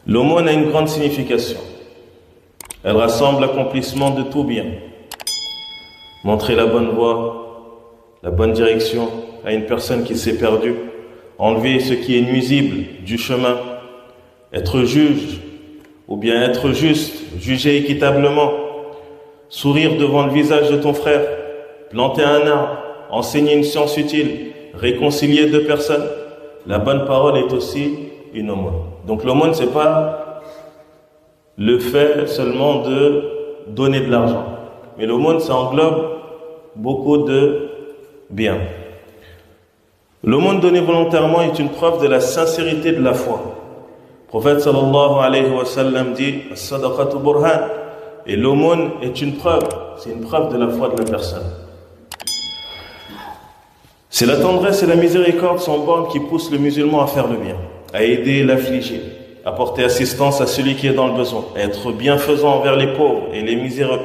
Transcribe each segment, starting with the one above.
L'aumône a une grande signification. Elle rassemble l'accomplissement de tout bien. Montrer la bonne voie, la bonne direction à une personne qui s'est perdue, enlever ce qui est nuisible du chemin, être juge ou bien être juste, juger équitablement, sourire devant le visage de ton frère, planter un arbre, enseigner une science utile, réconcilier deux personnes. La bonne parole est aussi une aumône. Donc l'aumône, c'est pas le fait seulement de donner de l'argent, mais l'aumône, ça englobe beaucoup de biens. L'aumône donnée volontairement est une preuve de la sincérité de la foi. Le prophète sallallahu alayhi wa sallam dit « As-sadaqatu burhan » et l'aumône est une preuve, c'est une preuve de la foi de la personne. C'est la tendresse et la miséricorde sans borne qui poussent le musulman à faire le bien, à aider l'affligé, à porter assistance à celui qui est dans le besoin, à être bienfaisant envers les pauvres et les miséreux,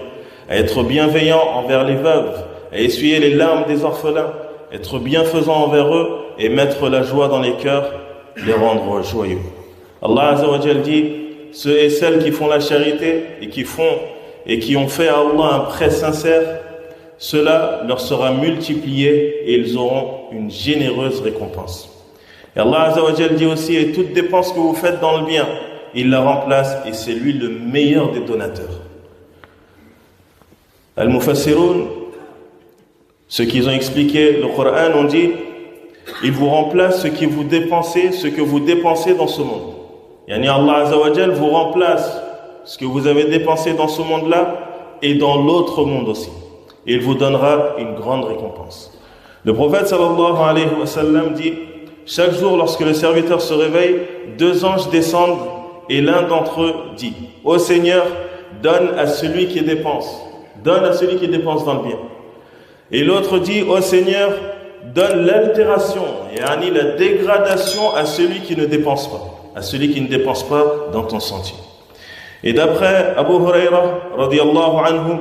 à être bienveillant envers les veuves, à essuyer les larmes des orphelins, être bienfaisant envers eux et mettre la joie dans les cœurs, les rendre joyeux. Allah Azza wa Jal dit, ceux et celles qui font la charité et qui ont fait à Allah un prêt sincère, cela leur sera multiplié et ils auront une généreuse récompense. Et Allah Azza wa Jal dit aussi, et toute dépense que vous faites dans le bien, il la remplace et c'est lui le meilleur des donateurs. Al-Mufassiroun, ceux qui ont expliqué le Coran ont dit, il vous remplace ce que vous dépensez dans ce monde. Yani Allah Azza wa Jal vous remplace ce que vous avez dépensé dans ce monde-là et dans l'autre monde aussi. Et il vous donnera une grande récompense. Le prophète sallallahu alayhi wa sallam dit, chaque jour lorsque le serviteur se réveille, deux anges descendent et l'un d'entre eux dit, ô Seigneur, donne à celui qui dépense dans le bien. Et l'autre dit, ô Seigneur, donne l'altération, yani la dégradation à celui qui ne dépense pas dans ton sentier. Et d'après Abu Huraira radiyallahu anhu,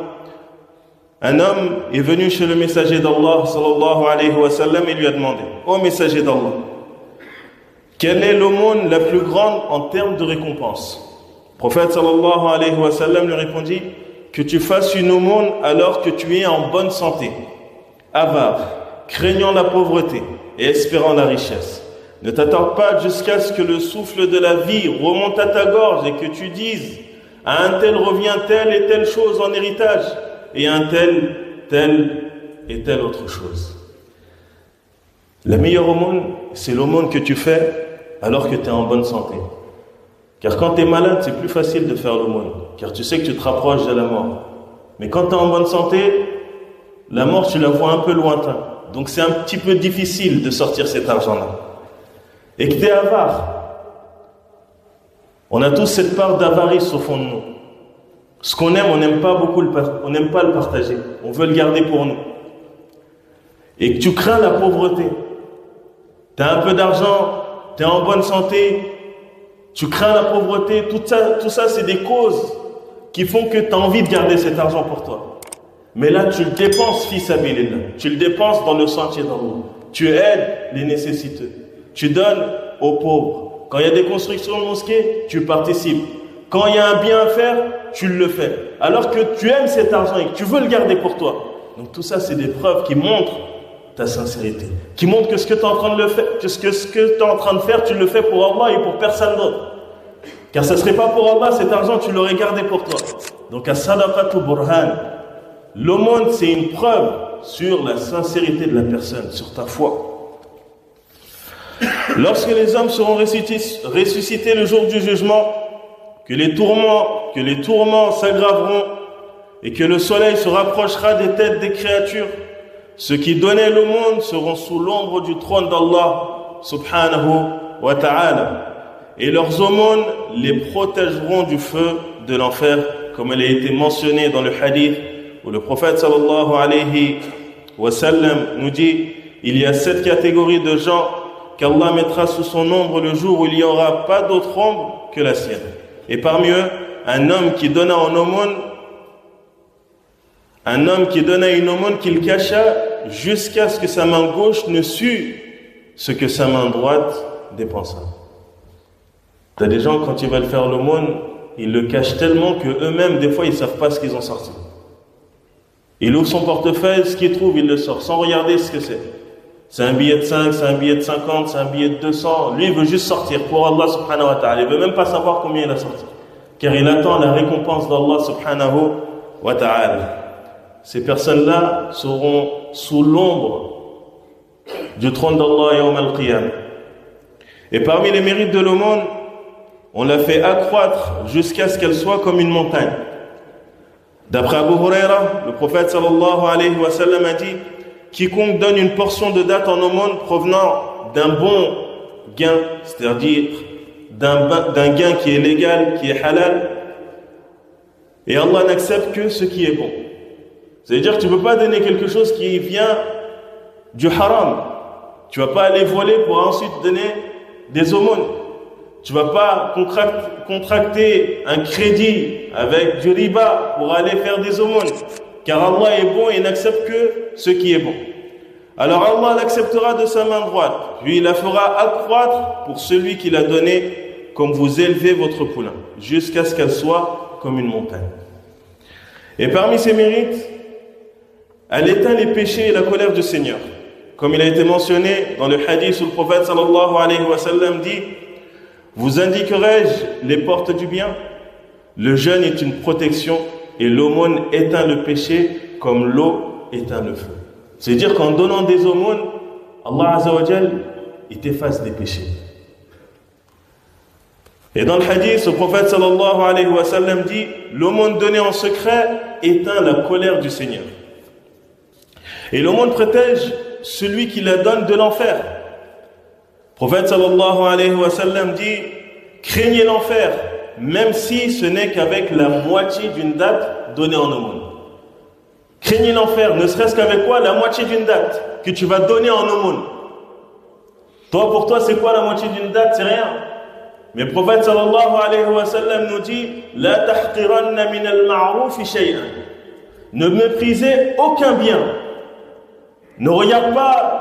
un homme est venu chez le messager d'Allah sallallahu alayhi wa sallam et lui a demandé, ô messager d'Allah, quelle est l'aumône la plus grande en termes de récompense? Le prophète sallallahu alayhi wa sallam lui répondit, que tu fasses une aumône alors que tu es en bonne santé, avare, craignant la pauvreté et espérant la richesse. Ne t'attarde pas jusqu'à ce que le souffle de la vie remonte à ta gorge et que tu dises, à un tel revient telle et telle chose en héritage, et à un tel, telle et telle autre chose. La meilleure aumône, c'est l'aumône que tu fais alors que tu es en bonne santé. Car quand tu es malade, c'est plus facile de faire l'aumône, car tu sais que tu te rapproches de la mort. Mais quand tu es en bonne santé, la mort, tu la vois un peu lointain. Donc c'est un petit peu difficile de sortir cet argent-là. Et que tu es avare. On a tous cette part d'avarice au fond de nous. Ce qu'on aime, on n'aime pas le partager. On veut le garder pour nous. Et que tu crains la pauvreté. Tu as un peu d'argent, tu es en bonne santé, tu crains la pauvreté, tout ça c'est des causes qui font que tu as envie de garder cet argent pour toi. Mais là, tu le dépenses, fils sabilillah. Tu le dépenses dans le sentier d'Allah. Tu aides les nécessiteux. Tu donnes aux pauvres. Quand il y a des constructions de mosquées, tu participes. Quand il y a un bien à faire, tu le fais. Alors que tu aimes cet argent et que tu veux le garder pour toi. Donc tout ça, c'est des preuves qui montrent ta sincérité. Qui montrent que ce que tu es en train de faire, tu le fais pour Allah et pour personne d'autre. Car ce ne serait pas pour Allah, cet argent, tu l'aurais gardé pour toi. Donc, as-sadaqatu burhan. L'aumône, c'est une preuve sur la sincérité de la personne, sur ta foi. Lorsque les hommes seront ressuscités le jour du jugement, que les tourments s'aggraveront et que le soleil se rapprochera des têtes des créatures, ceux qui donnaient l'aumône seront sous l'ombre du trône d'Allah subhanahu wa ta'ala et leurs aumônes les protégeront du feu de l'enfer, comme elle a été mentionnée dans le hadith où le prophète sallallahu alayhi wa sallam nous dit, il y a 7 catégories de gens qu'Allah mettra sous son ombre le jour où il n'y aura pas d'autre ombre que la sienne. Et parmi eux, un homme qui donna une aumône qu'il cacha jusqu'à ce que sa main gauche ne sût ce que sa main droite dépensa. Tu as des gens, quand ils veulent faire l'aumône, ils le cachent tellement qu'eux-mêmes, des fois, ils ne savent pas ce qu'ils ont sorti. Il ouvre son portefeuille, ce qu'il trouve, il le sort, sans regarder ce que c'est. C'est un billet de 5, c'est un billet de 50, c'est un billet de 200. Lui, il veut juste sortir pour Allah subhanahu wa ta'ala. Il ne veut même pas savoir combien il a sorti. Car il attend la récompense d'Allah subhanahu wa ta'ala. Ces personnes-là seront sous l'ombre du trône d'Allah yawm al-qiyam. Et parmi les mérites de l'aumône, on l'a fait accroître jusqu'à ce qu'elle soit comme une montagne. D'après Abu Huraira, le prophète sallallahu alayhi wa sallam a dit: quiconque donne une portion de date en aumône provenant d'un bon gain, c'est-à-dire d'un gain qui est légal, qui est halal, et Allah n'accepte que ce qui est bon. C'est-à-dire que tu ne peux pas donner quelque chose qui vient du haram. Tu ne vas pas aller voler pour ensuite donner des aumônes. Tu ne vas pas contracter un crédit avec du riba pour aller faire des aumônes. Car Allah est bon et n'accepte que ce qui est bon. Alors Allah l'acceptera de sa main droite. Puis il la fera accroître pour celui qui l'a donné, comme vous élevez votre poulain, jusqu'à ce qu'elle soit comme une montagne. Et parmi ses mérites, elle éteint les péchés et la colère du Seigneur. Comme il a été mentionné dans le hadith où le prophète sallallahu alayhi wa sallam dit: vous indiquerai-je les portes du bien? Le jeûne est une protection et l'aumône éteint le péché comme l'eau éteint le feu. C'est-à-dire qu'en donnant des aumônes, Allah Azza wa Jal, il t'efface des péchés. Et dans le hadith, le prophète sallallahu alayhi wa sallam dit: l'aumône donnée en secret éteint la colère du Seigneur. Et l'aumône protège celui qui la donne de l'enfer. Le prophète sallallahu alayhi wa sallam dit: craignez l'enfer, même si ce n'est qu'avec la moitié d'une date donnée en aumône. Craignez l'enfer, ne serait-ce qu'avec quoi? La moitié d'une date que tu vas donner en aumône. Toi, pour toi, c'est quoi la moitié d'une date? C'est rien. Mais le prophète sallallahu alayhi wa sallam nous dit: la tahqiranna min al-ma'ruf shay'an. Ne méprisez aucun bien. Ne regarde pas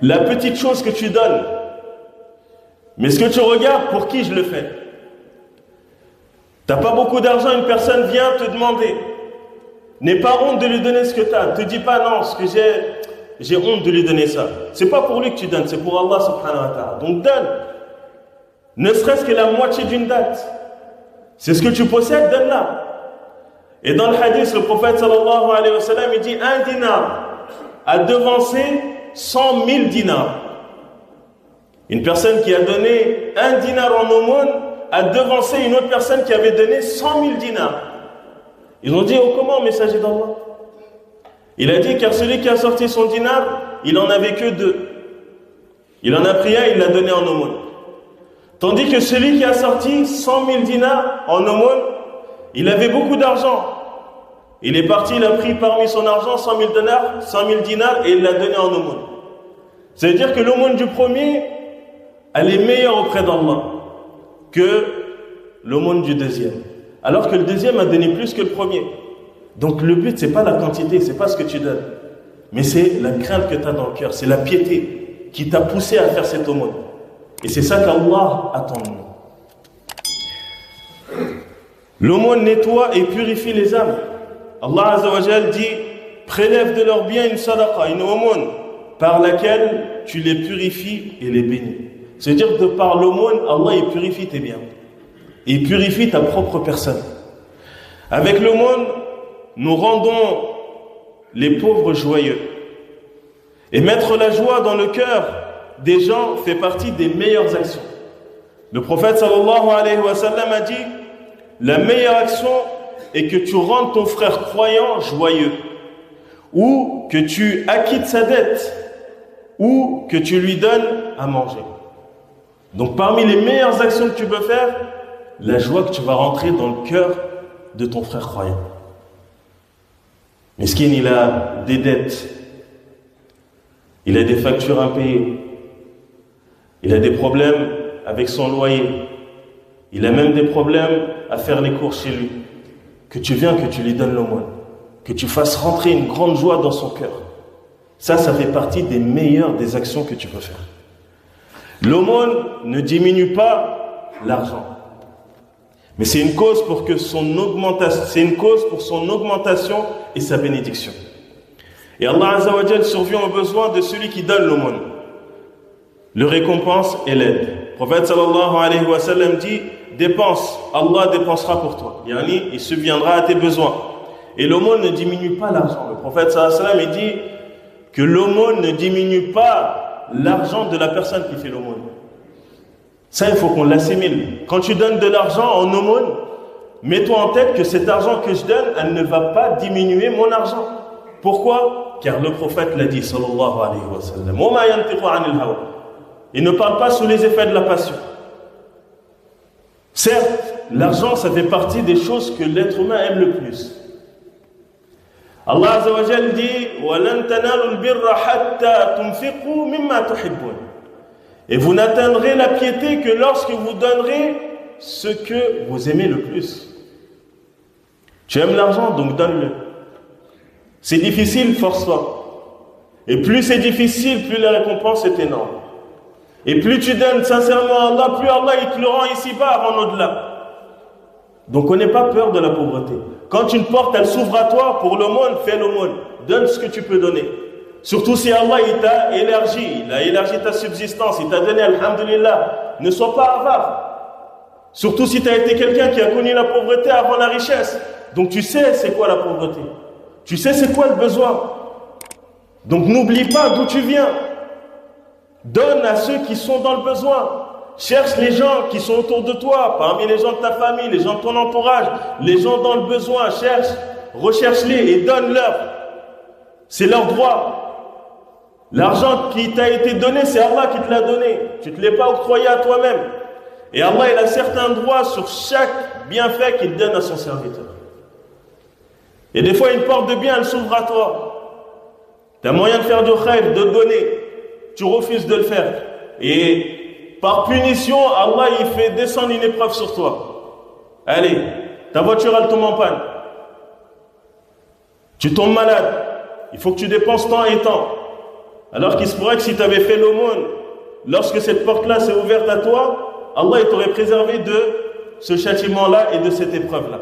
la petite chose que tu donnes, mais ce que tu regardes, pour qui je le fais. T'as pas beaucoup d'argent, une personne vient te demander. N'aie pas honte de lui donner ce que tu as. Ne te dis pas non, ce que j'ai honte de lui donner ça. C'est pas pour lui que tu donnes, c'est pour Allah subhanahu wa ta'ala. Donc donne. Ne serait-ce que la moitié d'une date. C'est ce que tu possèdes, donne-la. Et dans le hadith, le prophète sallallahu alayhi wa sallam, il dit: un dinar a devancé 100 000 dinars. Une personne qui a donné un dinar en aumône a devancé une autre personne qui avait donné 100 000 dinars. Ils ont dit: oh, comment, messager d'Allah? Il a dit: car celui qui a sorti son dinar, il en avait que 2. Il en a pris un, il l'a donné en aumône. Tandis que celui qui a sorti 100 000 dinars en aumône, il avait beaucoup d'argent. Il est parti, il a pris parmi son argent 100 000 dinars et il l'a donné en aumône. Ça veut dire que l'aumône du premier, elle est meilleure auprès d'Allah que l'aumône du deuxième. Alors que le deuxième a donné plus que le premier. Donc le but, c'est pas la quantité, c'est pas ce que tu donnes. Mais c'est la crainte que tu as dans le cœur, c'est la piété qui t'a poussé à faire cette aumône. Et c'est ça qu'Allah attend de nous. L'aumône nettoie et purifie les âmes. Allah Azza wa Jal dit: prélève de leurs biens une sadaqa, une aumône, par laquelle tu les purifies et les bénis. C'est-à-dire que par l'aumône, Allah il purifie tes biens. Il purifie ta propre personne. Avec l'aumône, nous rendons les pauvres joyeux. Et mettre la joie dans le cœur des gens fait partie des meilleures actions. Le prophète sallallahu alayhi wa sallam a dit: la meilleure action est que tu rendes ton frère croyant joyeux, ou que tu acquittes sa dette, ou que tu lui donnes à manger. Donc parmi les meilleures actions que tu peux faire, la joie que tu vas rentrer dans le cœur de ton frère croyant. Miskin, il a des dettes, il a des factures impayées, il a des problèmes avec son loyer, il a même des problèmes à faire les courses chez lui. Que tu viens, que tu lui donnes l'aumône, que tu fasses rentrer une grande joie dans son cœur. Ça fait partie des meilleures des actions que tu peux faire. L'aumône ne diminue pas l'argent. Mais c'est une cause pour son augmentation et sa bénédiction. Et Allah Azza wa Jal survient aux besoins de celui qui donne l'aumône. Le récompense et l'aide. Le prophète sallallahu alayhi wa sallam dit, dépense, Allah dépensera pour toi. Yani, il subviendra à tes besoins. Et l'aumône ne diminue pas l'argent. Le prophète sallallahu alayhi wa sallam dit que l'aumône ne diminue pas l'argent de la personne qui fait l'aumône. Ça, il faut qu'on l'assimile. Quand tu donnes de l'argent en aumône, mets-toi en tête que cet argent que je donne, elle ne va pas diminuer mon argent. Pourquoi? Car le prophète l'a dit, sallallahu alayhi wa sallam. Wa ma yantiqu anil hawa. Il ne parle pas sous les effets de la passion. Certes, l'argent, ça fait partie des choses que l'être humain aime le plus. Allah Azza wa Jal dit وَلَن تَنَالُوا الْبِرَّ حَتَّى تُنْفِقُوا مِمَّا تُحِبُّونَ. Et vous n'atteindrez la piété que lorsque vous donnerez ce que vous aimez le plus. Tu aimes l'argent, donc donne-le. C'est difficile, force-toi. Et plus c'est difficile, plus la récompense est énorme. Et plus tu donnes sincèrement à Allah, plus Allah il te le rend ici-bas avant au-delà. Donc on n'ait pas peur de la pauvreté. Quand une porte elle s'ouvre à toi pour l'aumône, fais l'aumône. Donne ce que tu peux donner. Surtout si Allah il t'a élargi, il a élargi ta subsistance, il t'a donné alhamdulillah. Ne sois pas avare. Surtout si tu as été quelqu'un qui a connu la pauvreté avant la richesse. Donc tu sais c'est quoi la pauvreté. Tu sais c'est quoi le besoin. Donc n'oublie pas d'où tu viens. Donne à ceux qui sont dans le besoin. Cherche les gens qui sont autour de toi, parmi les gens de ta famille, les gens de ton entourage, les gens dans le besoin. Cherche, recherche-les et donne-leur. C'est leur droit. L'argent qui t'a été donné, c'est Allah qui te l'a donné. Tu ne te l'es pas octroyé à toi-même. Et Allah, il a certains droits sur chaque bienfait qu'il donne à son serviteur. Et des fois, une porte de bien, elle s'ouvre à toi. Tu as moyen de faire du khayr, de donner. Tu refuses de le faire. Et par punition, Allah, il fait descendre une épreuve sur toi. Allez, ta voiture, elle tombe en panne. Tu tombes malade. Il faut que tu dépenses temps et temps. Alors qu'il se pourrait que si tu avais fait l'aumône, lorsque cette porte-là s'est ouverte à toi, Allah il t'aurait préservé de ce châtiment-là et de cette épreuve-là.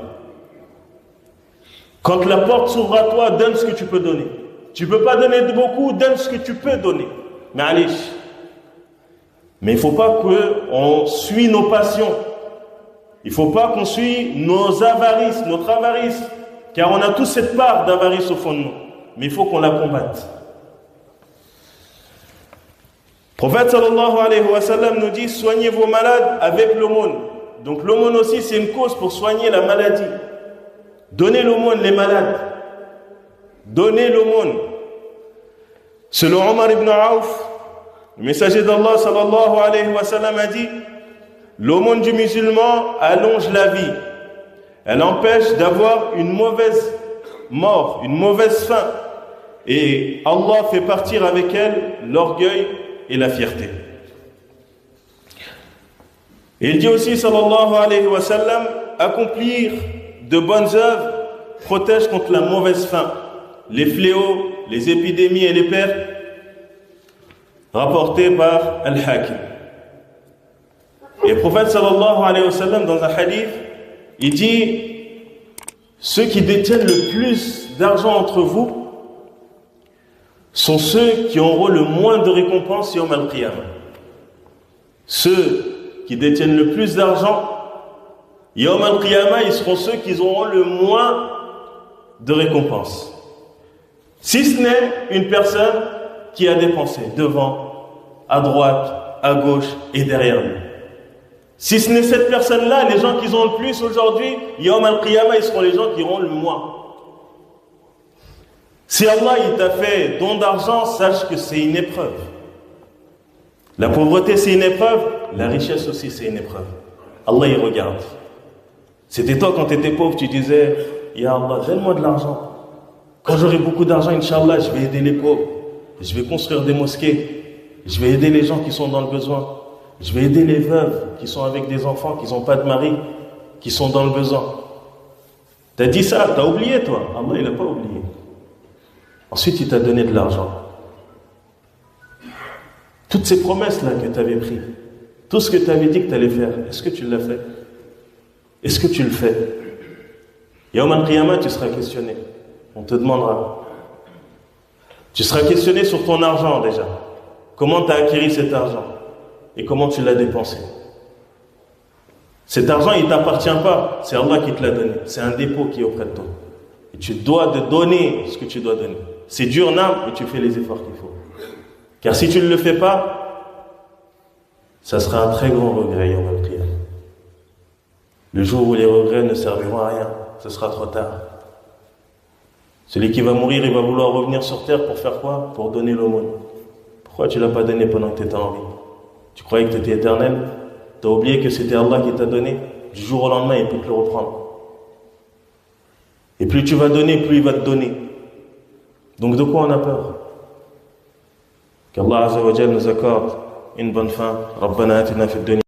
Quand la porte s'ouvre à toi, donne ce que tu peux donner. Tu ne peux pas donner beaucoup, donne ce que tu peux donner. Mais allez. Mais il ne faut pas qu'on suit nos passions. Il ne faut pas qu'on suit nos avarices, notre avarice. Car on a tous cette part d'avarice au fond de nous. Mais il faut qu'on la combatte. Le prophète sallallahu alayhi wa sallam nous dit soignez vos malades avec l'aumône. Donc l'aumône aussi c'est une cause pour soigner la maladie. Donnez l'aumône les malades. Donnez l'aumône. Selon Omar ibn Auf, le messager d'Allah sallallahu alayhi wa sallam a dit l'aumône du musulman allonge la vie. Elle empêche d'avoir une mauvaise mort, une mauvaise fin. Et Allah fait partir avec elle l'orgueil et la fierté. Et il dit aussi sallallahu alayhi wa sallam accomplir de bonnes œuvres protège contre la mauvaise fin, les fléaux, les épidémies et les pertes rapportés par Al-Hakim. Et le prophète sallallahu alayhi wa sallam dans un hadith il dit ceux qui détiennent le plus d'argent entre vous sont ceux qui auront le moins de récompenses yawm al-qiyamah. Ceux qui détiennent le plus d'argent, yawm al-qiyamah, ils seront ceux qui auront le moins de récompenses. Si ce n'est une personne qui a dépensé devant, à droite, à gauche et derrière lui. Si ce n'est cette personne-là, les gens qui ont le plus aujourd'hui, yawm al-qiyamah, ils seront les gens qui auront le moins. Si Allah il t'a fait don d'argent, sache que c'est une épreuve. La pauvreté c'est une épreuve, la richesse aussi c'est une épreuve. Allah il regarde. C'était toi quand tu étais pauvre, tu disais Ya Allah, donne-moi de l'argent. Quand j'aurai beaucoup d'argent, Inch'Allah, je vais aider les pauvres. Je vais construire des mosquées. Je vais aider les gens qui sont dans le besoin. Je vais aider les veuves qui sont avec des enfants, qui n'ont pas de mari, qui sont dans le besoin. Tu as dit ça, tu as oublié toi. Allah il n'a pas oublié. Ensuite, il t'a donné de l'argent. Toutes ces promesses-là que tu avais prises, tout ce que tu avais dit que tu allais faire, est-ce que tu l'as fait? Est-ce que tu le fais? Yawm al-Qiyamah, tu seras questionné. On te demandera. Tu seras questionné sur ton argent déjà. Comment tu as acquis cet argent? Et comment tu l'as dépensé? Cet argent, il ne t'appartient pas. C'est Allah qui te l'a donné. C'est un dépôt qui est auprès de toi. Et tu dois de donner ce que tu dois donner. C'est dur, mais tu fais les efforts qu'il faut. Car si tu ne le fais pas, ça sera un très grand regret, Yawm al-Qiyamah. Le jour où les regrets ne serviront à rien, ce sera trop tard. Celui qui va mourir, il va vouloir revenir sur terre pour faire quoi? Pour donner l'aumône. Pourquoi tu ne l'as pas donné pendant que tu étais en vie? Tu croyais que tu étais éternel? Tu as oublié que c'était Allah qui t'a donné? Du jour au lendemain, il peut te le reprendre. Et plus tu vas donner, plus il va te donner. Donc de quoi on a peur? Qu'Allah Azza wa Jal nous accorde une bonne fin. Rabbana atina fid dunya